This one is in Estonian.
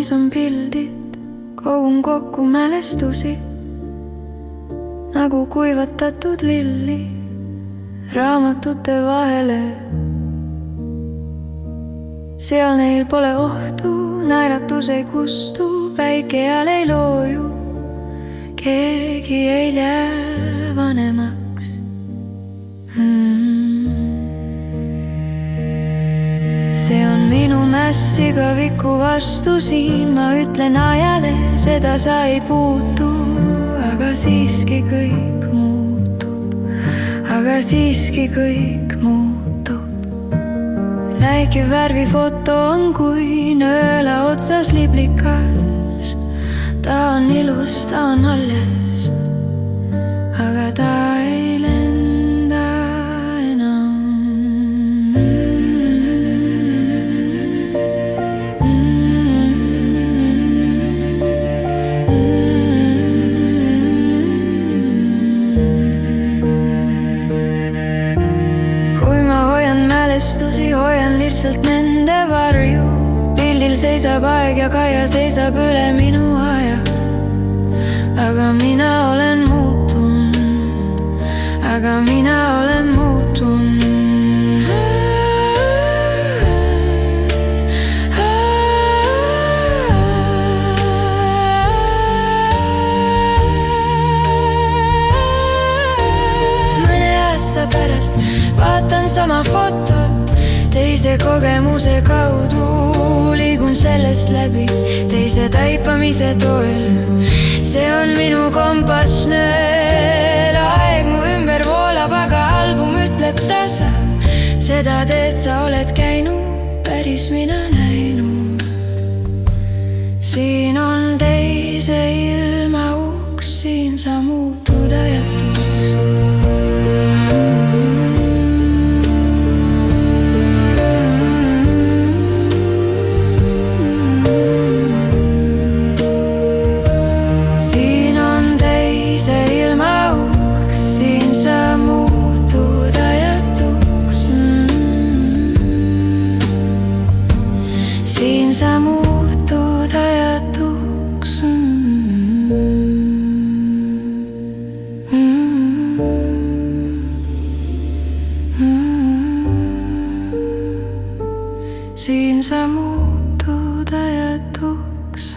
telefonis on pildid, kogun kokku mälestusi nagu kuivatatud lilli raamatute vahele. Seal neil pole ohtu, naeratus ei kustu, päike ajal ei looju, keegi ei jää vanemaks. See on minu mäss igaviku vastu siin, ma ütlen ajale, seda sa ei puutu, aga siiski kõik muutub, aga siiski kõik muutub. Läike värvifoto on kui nõela otsas liblikas, ta on ilus, ta on alles, aga ta ei lenda enam. Kui ma hoian mälestusi, hoian lihtsalt nende varju. Pildil seisab aeg ja Kaia seisab üle minu aja. Aga mina olen muutunud, aga mina olen muutunud. Mõne aasta pärast vaatan sama fotot teise kogemuse kaudu, liigun sellest läbi teise taipamise toel. See on minu kompass nõel, aeg mu ümber voolab, aga album ütleb tasa. Seda teed sa oled käinud, päris mina näinud. Siin on teise ilma uks, siin sa muutuda jätuks. Siin sa muutud ajatuks. Siin sa muutud ajatuks.